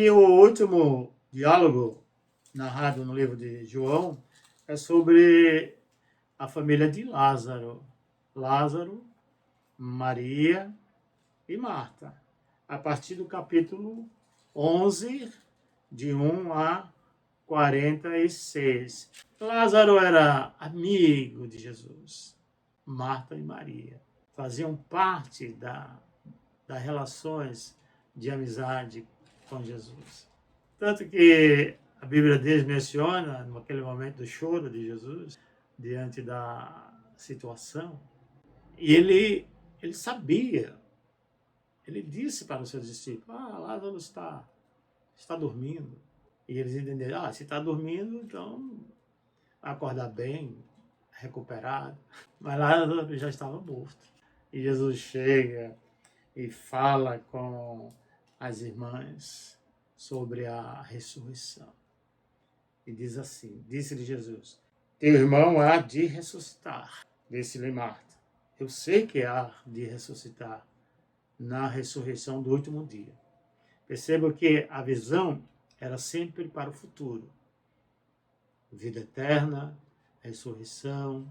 E o último diálogo narrado no livro de João é sobre a família de Lázaro. Lázaro, Maria e Marta. A partir do capítulo 11, de 1 a 46. Lázaro era amigo de Jesus. Marta e Maria faziam parte das relações de amizade com Jesus. Tanto que a Bíblia deles menciona, naquele momento do choro de Jesus, diante da situação, e ele sabia, ele disse para os seus discípulos, Lázaro está dormindo. E eles entenderam, se está dormindo, então vai acordar bem, recuperado. Mas Lázaro já estava morto. E Jesus chega e fala com as irmãs sobre a ressurreição. E diz assim, disse-lhe Jesus, teu irmão há de ressuscitar. Disse-lhe Marta, eu sei que há de ressuscitar na ressurreição do último dia. Perceba que a visão era sempre para o futuro. Vida eterna, ressurreição,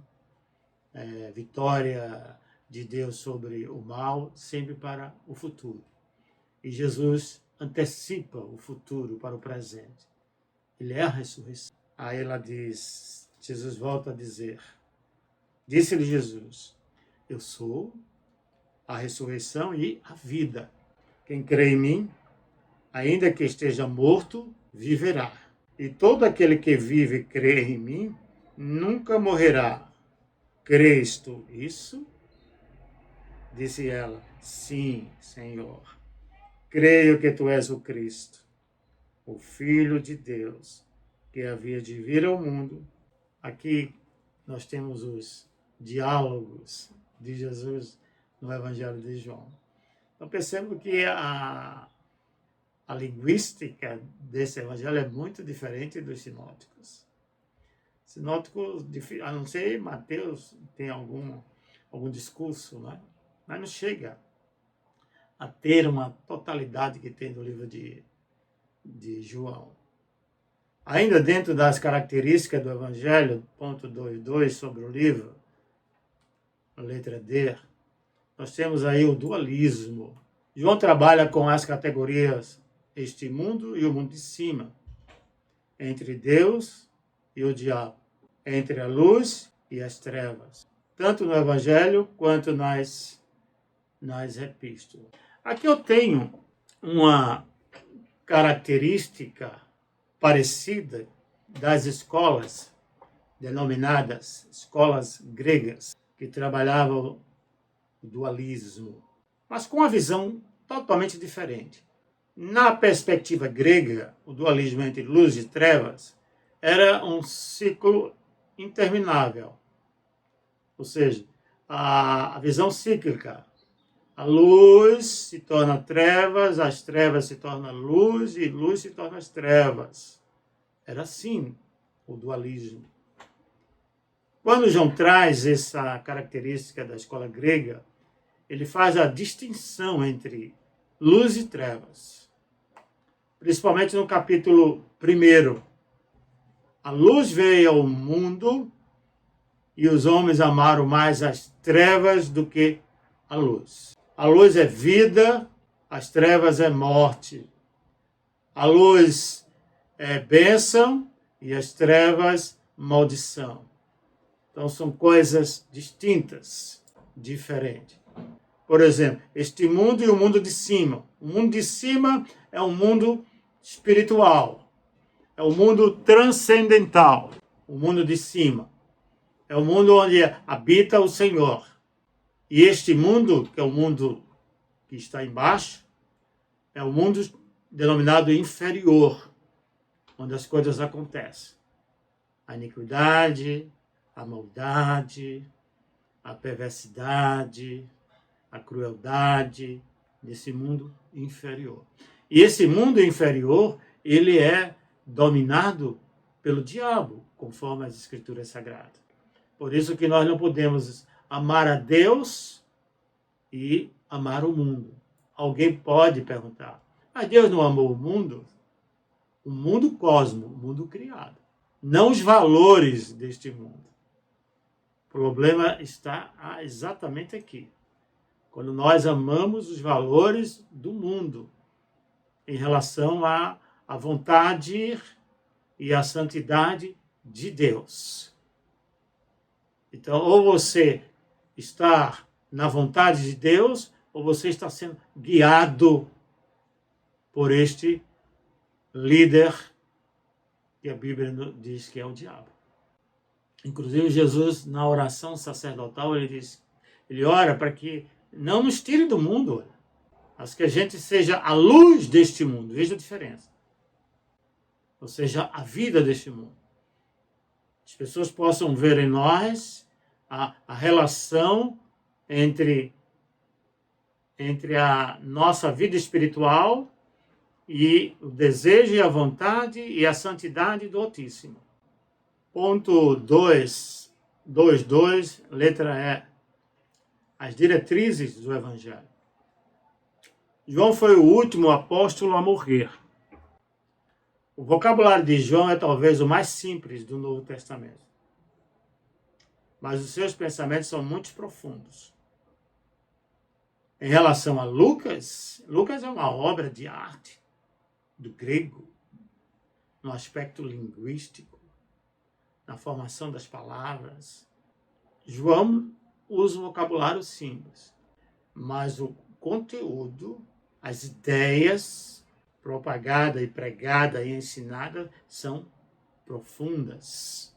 vitória de Deus sobre o mal, sempre para o futuro. E Jesus antecipa o futuro para o presente. Ele é a ressurreição. Aí ela diz, Jesus volta a dizer, disse-lhe Jesus, eu sou a ressurreição e a vida. Quem crê em mim, ainda que esteja morto, viverá. E todo aquele que vive e crê em mim, nunca morrerá. Crês tu isso? Disse ela, sim, Senhor. Creio que tu és o Cristo, o Filho de Deus, que havia de vir ao mundo. Aqui nós temos os diálogos de Jesus no Evangelho de João. Então percebo que a linguística desse evangelho é muito diferente dos sinóticos. Sinóticos, a não ser Mateus, tem algum discurso, né? Mas não chega a ter uma totalidade que tem no livro de João. Ainda dentro das características do evangelho, ponto 2.2 sobre o livro, a letra D, nós temos aí o dualismo. João trabalha com as categorias este mundo e o mundo de cima, entre Deus e o diabo, entre a luz e as trevas, tanto no Evangelho quanto nas epístolas. Aqui eu tenho uma característica parecida das escolas denominadas escolas gregas, que trabalhavam o dualismo, mas com uma visão totalmente diferente. Na perspectiva grega, o dualismo entre luz e trevas era um ciclo interminável. Ou seja, a visão cíclica. A luz se torna trevas, as trevas se tornam luz e luz se torna as trevas. Era assim o dualismo. Quando João traz essa característica da escola grega, ele faz a distinção entre luz e trevas. Principalmente no capítulo 1. A luz veio ao mundo e os homens amaram mais as trevas do que a luz. A luz é vida, as trevas é morte. A luz é bênção e as trevas maldição. Então são coisas distintas, diferentes. Por exemplo, este mundo e o mundo de cima. O mundo de cima é um mundo espiritual. É o mundo transcendental. O mundo de cima. É o mundo onde habita o Senhor. E este mundo, que é o mundo que está embaixo, é o mundo denominado inferior, onde as coisas acontecem. A iniquidade, a maldade, a perversidade, a crueldade desse mundo inferior. E esse mundo inferior, ele é dominado pelo diabo, conforme as Escrituras Sagradas. Por isso que nós não podemos amar a Deus e amar o mundo. Alguém pode perguntar, mas Deus não amou o mundo? o mundo cosmo, o mundo criado, não os valores deste mundo. O problema está exatamente aqui. Quando nós amamos os valores do mundo em relação à vontade e à santidade de Deus. Então, ou você está na vontade de Deus, ou você está sendo guiado por este líder que a Bíblia diz que é o diabo. Inclusive, Jesus, na oração sacerdotal, ele ora para que não nos tire do mundo, mas que a gente seja a luz deste mundo. Veja a diferença. Ou seja, a vida deste mundo. As pessoas possam ver em nós a relação entre a nossa vida espiritual e o desejo e a vontade e a santidade do Altíssimo. Ponto 2.2, letra E. As diretrizes do Evangelho. João foi o último apóstolo a morrer. O vocabulário de João é talvez o mais simples do Novo Testamento. Mas os seus pensamentos são muito profundos. Em relação a Lucas, Lucas é uma obra de arte do grego, no aspecto linguístico, na formação das palavras. João usa um vocabulário simples, mas o conteúdo, as ideias propagada e pregada e ensinada são profundas.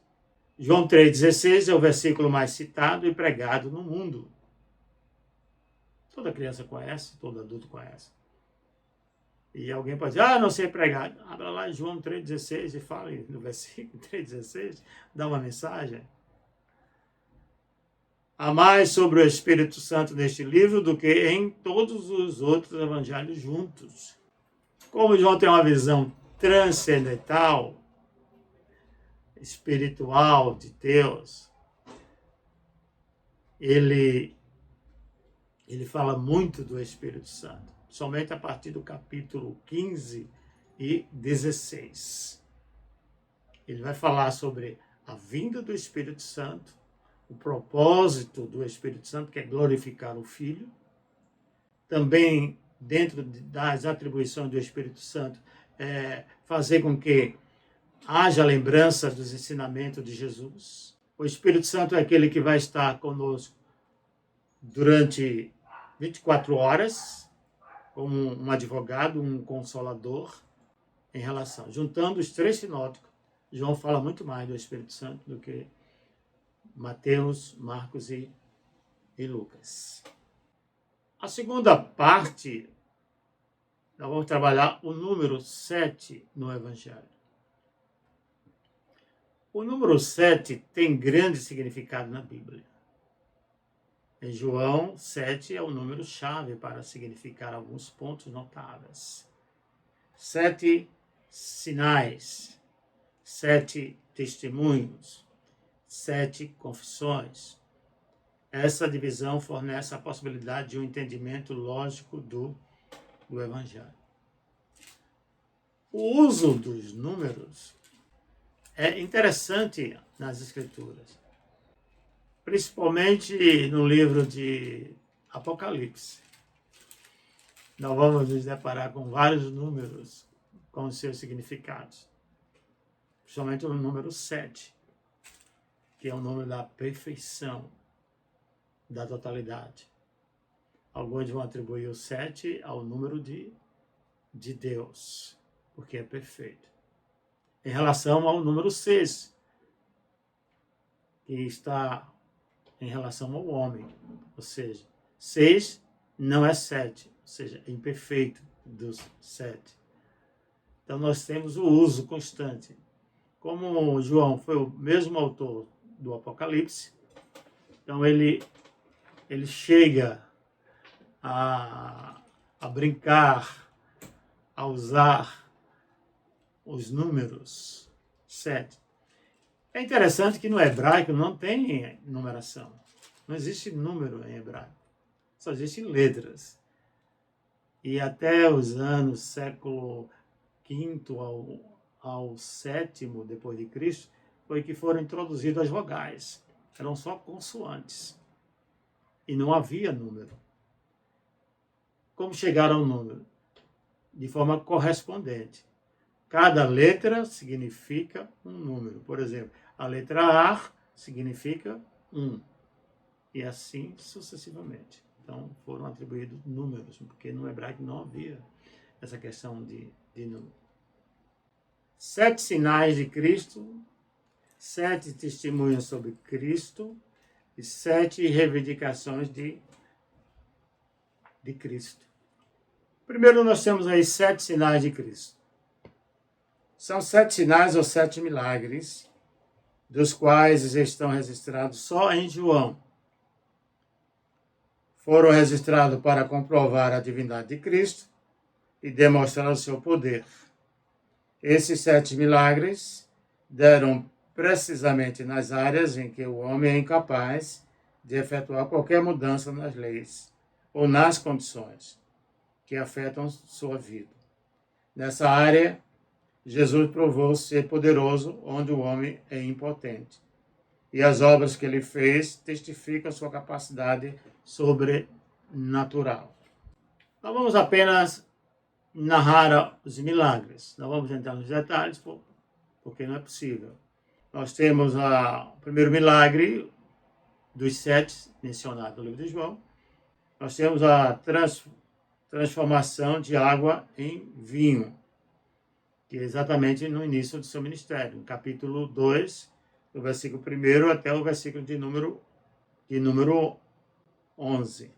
João 3,16 é o versículo mais citado e pregado no mundo. Toda criança conhece, todo adulto conhece. E alguém pode dizer, não sei pregar. Abra lá João 3,16 e fale no versículo 3,16, dá uma mensagem. Há mais sobre o Espírito Santo neste livro do que em todos os outros evangelhos juntos. Como João tem uma visão transcendental, espiritual de Deus, ele fala muito do Espírito Santo, somente a partir do capítulo 15 e 16. Ele vai falar sobre a vinda do Espírito Santo, o propósito do Espírito Santo, que é glorificar o Filho. Também, dentro das atribuições do Espírito Santo, fazer com que haja lembrança dos ensinamentos de Jesus. O Espírito Santo é aquele que vai estar conosco durante 24 horas, como um advogado, um consolador, em relação. Juntando os três sinóticos, João fala muito mais do Espírito Santo do que Mateus, Marcos e Lucas. A segunda parte, nós vamos trabalhar o número 7 no Evangelho. O número 7 tem grande significado na Bíblia. Em João, 7 é o número-chave para significar alguns pontos notáveis. 7 sinais, 7 testemunhos, 7 confissões. Essa divisão fornece a possibilidade de um entendimento lógico do Evangelho. O uso dos números é interessante nas Escrituras, principalmente no livro de Apocalipse. Nós vamos nos deparar com vários números com seus significados, principalmente o número 7, que é o número da perfeição, da totalidade. Alguns vão atribuir o 7 ao número de Deus, porque é perfeito. Em relação ao número 6, que está em relação ao homem, ou seja, 6 não é 7, ou seja, é imperfeito dos 7. Então nós temos o uso constante. Como João foi o mesmo autor do Apocalipse, então ele chega a brincar, a usar os números 7. É interessante que no hebraico não tem numeração. Não existe número em hebraico. Só existem letras. E até os anos século V ao sétimo depois de Cristo, foi que foram introduzidas as vogais. Eram só consoantes. E não havia número. Como chegaram ao número? De forma correspondente. Cada letra significa um número. Por exemplo, a letra A significa 1. E assim sucessivamente. Então, foram atribuídos números, porque no hebraico não havia essa questão de número. 7 sinais de Cristo, 7 testemunhos sobre Cristo e 7 reivindicações de Cristo. Primeiro, nós temos aí 7 sinais de Cristo. São 7 sinais ou 7 milagres, dos quais estão registrados só em João. Foram registrados para comprovar a divindade de Cristo e demonstrar o seu poder. Esses 7 milagres deram precisamente nas áreas em que o homem é incapaz de efetuar qualquer mudança nas leis ou nas condições que afetam sua vida. Nessa área, Jesus provou ser poderoso onde o homem é impotente. E as obras que ele fez testificam sua capacidade sobrenatural. Nós vamos apenas narrar os milagres. Não vamos entrar nos detalhes, porque não é possível. Nós temos o primeiro milagre dos 7 mencionados no livro de João. Nós temos a transformação de água em vinho, que é exatamente no início do seu ministério, no capítulo 2, do versículo 1 até o versículo de número 11.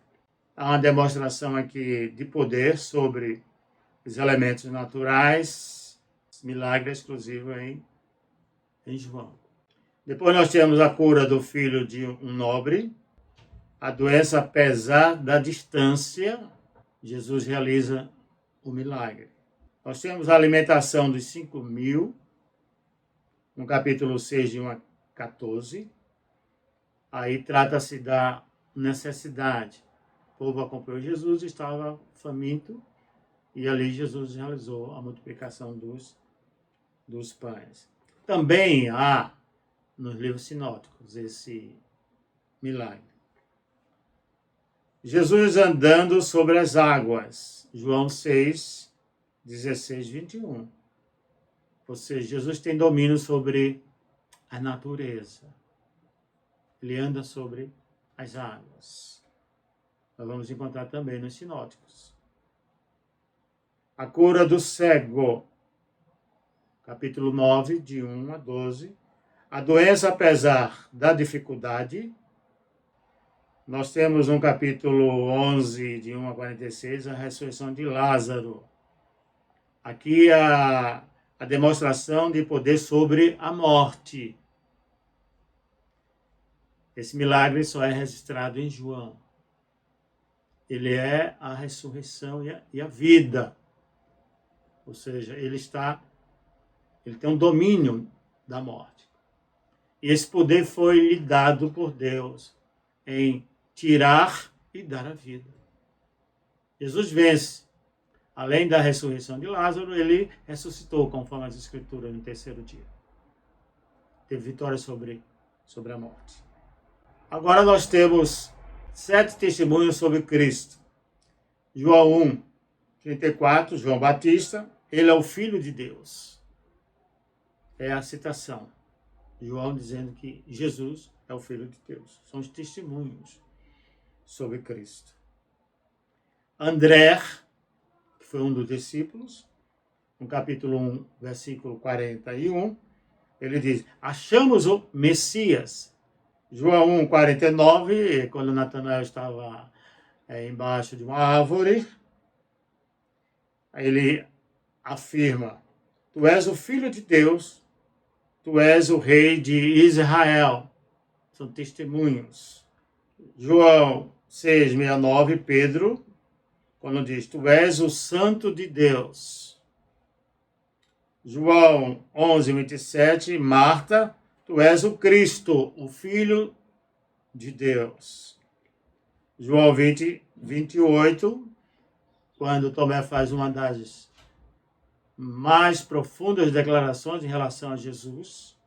Há uma demonstração aqui de poder sobre os elementos naturais, milagre exclusivo em João. Depois nós temos a cura do filho de um nobre, a doença apesar da distância, Jesus realiza o milagre. Nós temos a alimentação dos 5.000, no capítulo 6, de 1 a 14. Aí trata-se da necessidade. O povo acompanhou Jesus, estava faminto, e ali Jesus realizou a multiplicação dos pães. Também há, nos livros sinóticos, esse milagre. Jesus andando sobre as águas, João 6, 16, 21. Ou seja, Jesus tem domínio sobre a natureza. Ele anda sobre as águas. Nós vamos encontrar também nos sinóticos. A cura do cego, capítulo 9, de 1 a 12. A doença apesar da dificuldade. Nós temos no capítulo 11, de 1 a 46, a ressurreição de Lázaro. Aqui a demonstração de poder sobre a morte. Esse milagre só é registrado em João. Ele é a ressurreição e a vida. Ou seja, ele tem um domínio da morte. E esse poder foi lhe dado por Deus em tirar e dar a vida. Jesus vence. Além da ressurreição de Lázaro, ele ressuscitou, conforme as Escrituras, no 3º dia. Teve vitória sobre a morte. Agora nós temos 7 testemunhos sobre Cristo. João 1, 34, João Batista, ele é o Filho de Deus. É a citação. João dizendo que Jesus é o Filho de Deus. São os testemunhos sobre Cristo. André, que foi um dos discípulos, no capítulo 1, versículo 41, ele diz, achamos o Messias. João 1, 49, quando Natanael estava embaixo de uma árvore, ele afirma, tu és o Filho de Deus, tu és o Rei de Israel. São testemunhos. João 6, 69, Pedro, quando diz, tu és o Santo de Deus. João 11, 27, Marta, tu és o Cristo, o Filho de Deus. João 20, 28, quando Tomé faz uma das mais profundas declarações em relação a Jesus,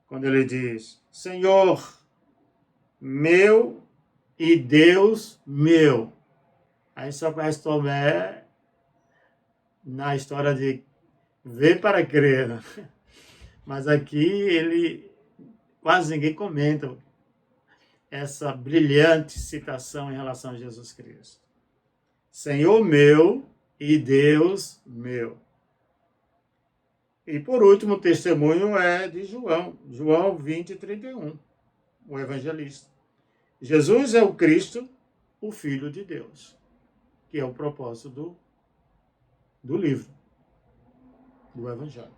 quando ele diz: Senhor meu e Deus meu. Aí só conhece Tomé na história de ver para crer, né? Mas aqui ele quase ninguém comenta essa brilhante citação em relação a Jesus Cristo. Senhor meu e Deus meu. E por último, o testemunho é de João, João 20:31, o evangelista. Jesus é o Cristo, o Filho de Deus, que é o propósito do livro, do Evangelho.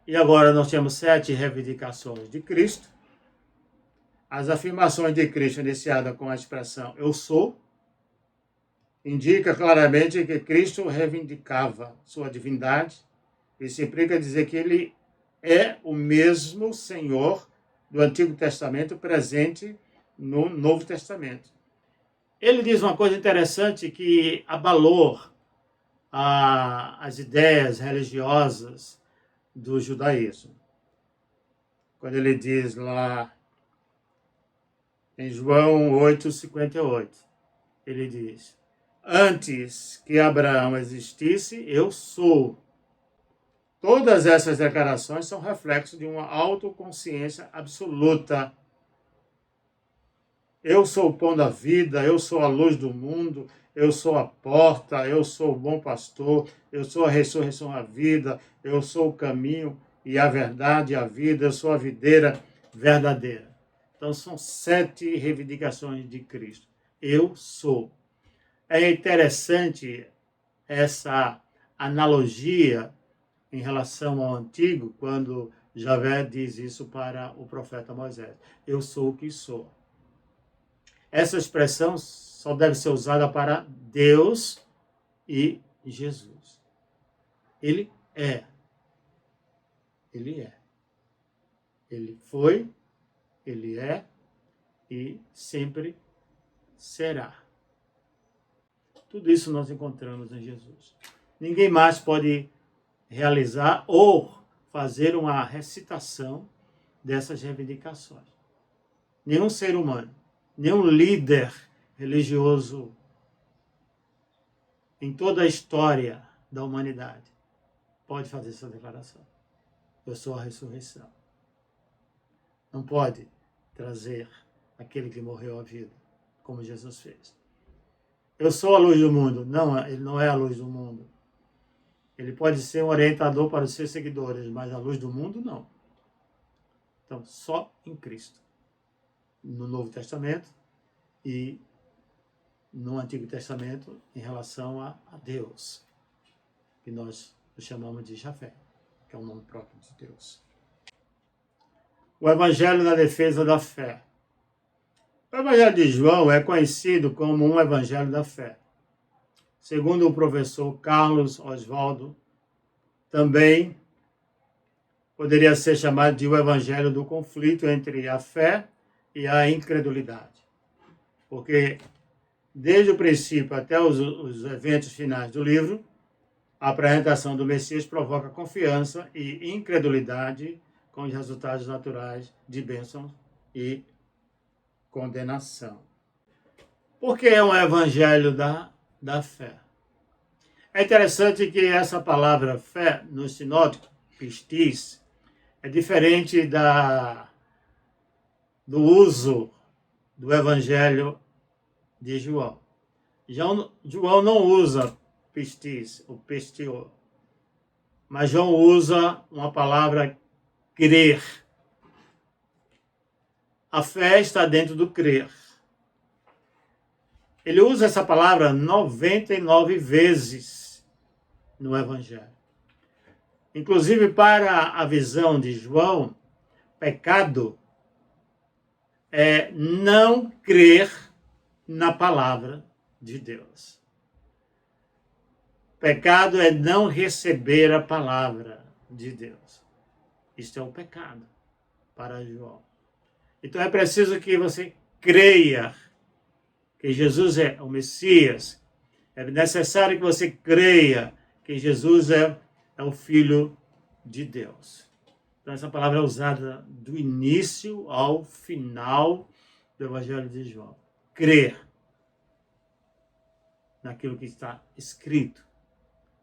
E agora nós temos 7 reivindicações de Cristo. As afirmações de Cristo iniciadas com a expressão eu sou, indica claramente que Cristo reivindicava sua divindade. Isso implica dizer que ele é o mesmo Senhor do Antigo Testamento presente no Novo Testamento. Ele diz uma coisa interessante que abalou as ideias religiosas do judaísmo. Quando ele diz lá em João 8:58, ele diz: antes que Abraão existisse, eu sou. Todas essas declarações são reflexo de uma autoconsciência absoluta. Eu sou o pão da vida, eu sou a luz do mundo, eu sou a porta, eu sou o bom pastor, eu sou a ressurreição e a vida, eu sou o caminho e a verdade e a vida, eu sou a videira verdadeira. Então são 7 reivindicações de Cristo. Eu sou. É interessante essa analogia em relação ao Antigo, quando Javé diz isso para o profeta Moisés. Eu sou o que sou. Essa expressão só deve ser usada para Deus e Jesus. Ele é. Ele é. Ele foi, ele é e sempre será. Tudo isso nós encontramos em Jesus. Ninguém mais pode realizar ou fazer uma recitação dessas reivindicações. Nenhum ser humano, nenhum líder religioso em toda a história da humanidade pode fazer essa declaração. Eu sou a ressurreição. Não pode trazer aquele que morreu à vida, como Jesus fez. Eu sou a luz do mundo. Não, ele não é a luz do mundo. Ele pode ser um orientador para os seus seguidores, mas a luz do mundo, não. Então, só em Cristo. No Novo Testamento e no Antigo Testamento, em relação a Deus, que nós o chamamos de Javé, que é o nome próprio de Deus. O Evangelho na defesa da fé. O Evangelho de João é conhecido como um Evangelho da fé. Segundo o professor Carlos Oswaldo, também poderia ser chamado de o Evangelho do conflito entre a fé e a incredulidade. Porque desde o princípio até os eventos finais do livro, a apresentação do Messias provoca confiança e incredulidade com os resultados naturais de bênção e condenação. Por que é um evangelho da fé? É interessante que essa palavra fé, no sinótico, pistis, é diferente do uso do evangelho de João. João não usa pistis, ou pistio, mas João usa uma palavra crer. A fé está dentro do crer. Ele usa essa palavra 99 vezes no Evangelho. Inclusive, para a visão de João, pecado é não crer na palavra de Deus. Pecado é não receber a palavra de Deus. Isto é o pecado para João. Então é preciso que você creia que Jesus é o Messias. É necessário que você creia que Jesus é o Filho de Deus. Então, essa palavra é usada do início ao final do Evangelho de João. Crer naquilo que está escrito,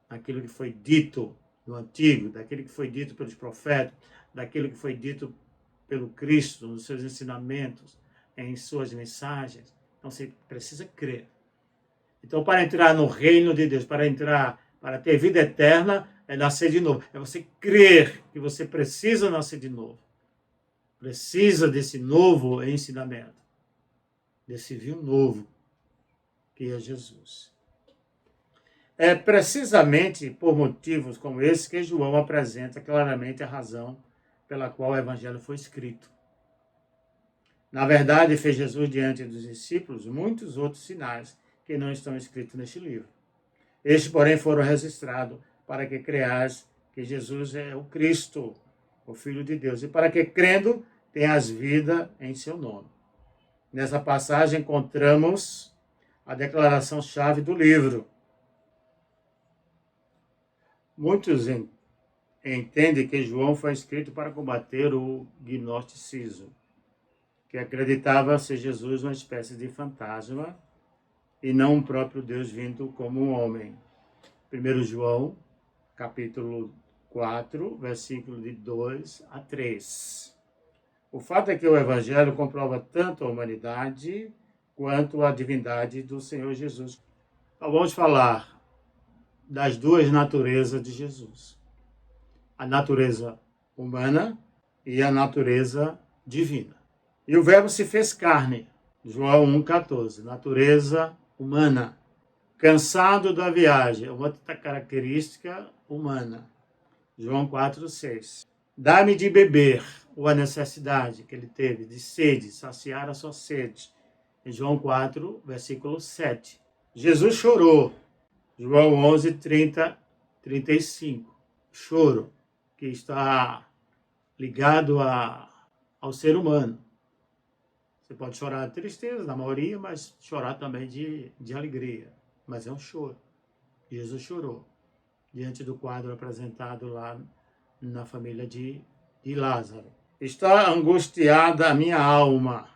naquilo que foi dito no Antigo, daquilo que foi dito pelos profetas, daquilo que foi dito pelo Cristo nos seus ensinamentos, em suas mensagens. Então, você precisa crer. Então, para entrar no reino de Deus, para ter vida eterna, é nascer de novo. É você crer que você precisa nascer de novo. Precisa desse novo ensinamento, desse vinho novo, que é Jesus. É precisamente por motivos como esse que João apresenta claramente a razão pela qual o evangelho foi escrito. Na verdade, fez Jesus diante dos discípulos muitos outros sinais que não estão escritos neste livro. Estes, porém, foram registrados para que creais que Jesus é o Cristo, o Filho de Deus, e para que, crendo, tenhas vida em seu nome. Nessa passagem encontramos a declaração-chave do livro. Muitos entendem que João foi escrito para combater o gnosticismo, que acreditava ser Jesus uma espécie de fantasma e não o próprio Deus vindo como um homem. 1 João, capítulo 4, versículo de 2 a 3. O fato é que o Evangelho comprova tanto a humanidade quanto a divindade do Senhor Jesus. Então, vamos falar das duas naturezas de Jesus. A natureza humana e a natureza divina. E o Verbo se fez carne, João 1,14, natureza humana. Cansado da viagem, outra característica humana, João 4,6. Dá-me de beber, ou a necessidade que ele teve de sede, saciar a sua sede, em João 4, versículo 7. Jesus chorou, João 11, 30, 35. Choro, que está ligado ao ser humano. Você pode chorar de tristeza, na maioria, mas chorar também de alegria. Mas é um choro. Jesus chorou diante do quadro apresentado lá na família de Lázaro. Está angustiada a minha alma.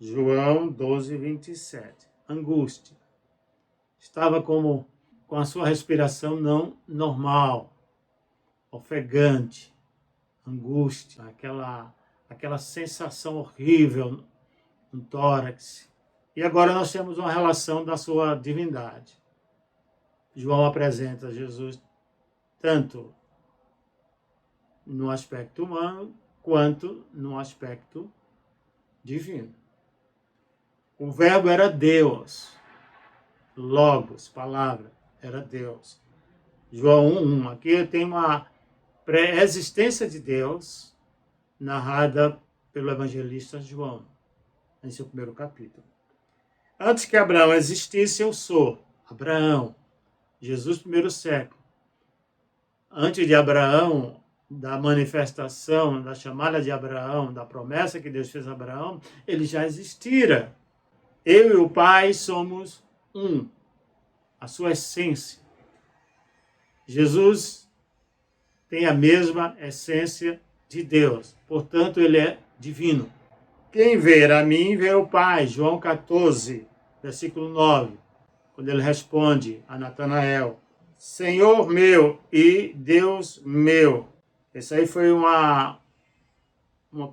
João 12, 27. Angústia. Estava com a sua respiração não normal, ofegante, angústia, aquela sensação horrível no tórax. E agora nós temos uma relação da sua divindade. João apresenta Jesus tanto no aspecto humano quanto no aspecto divino. O Verbo era Deus, Logos, palavra, era Deus. João 1:1. Aqui tem uma pré-existência de Deus narrada pelo evangelista João, em seu primeiro capítulo. Antes que Abraão existisse, eu sou. Abraão, Jesus, primeiro século. Antes de Abraão, da manifestação, da chamada de Abraão, da promessa que Deus fez a Abraão, ele já existira. Eu e o Pai somos um, a sua essência. Jesus tem a mesma essência de Deus, portanto, ele é divino. Quem ver a mim, vê o Pai. João 14, versículo 9, quando ele responde a Natanael, Senhor meu e Deus meu. Essa aí foi uma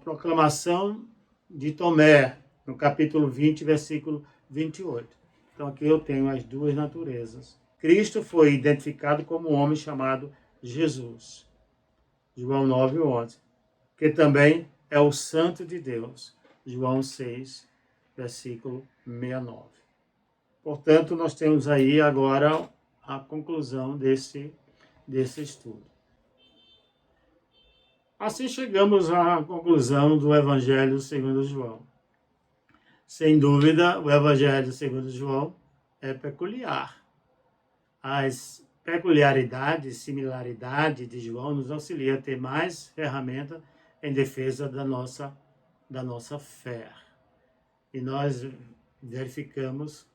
proclamação de Tomé, no capítulo 20, versículo 28. Então aqui eu tenho as duas naturezas. Cristo foi identificado como um homem chamado Jesus. João 9, 11. Que também é o Santo de Deus. João 6, versículo 69. Portanto, nós temos aí agora a conclusão desse estudo. Assim chegamos à conclusão do Evangelho segundo João. Sem dúvida, o Evangelho segundo João é peculiar. As peculiaridades, similaridade de João nos auxilia a ter mais ferramenta em defesa da nossa fé. E nós verificamos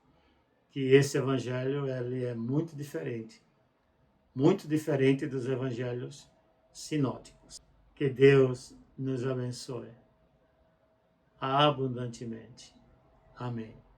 que esse evangelho ele é muito diferente muito diferente dos evangelhos sinóticos. Que Deus nos abençoe abundantemente. Amém.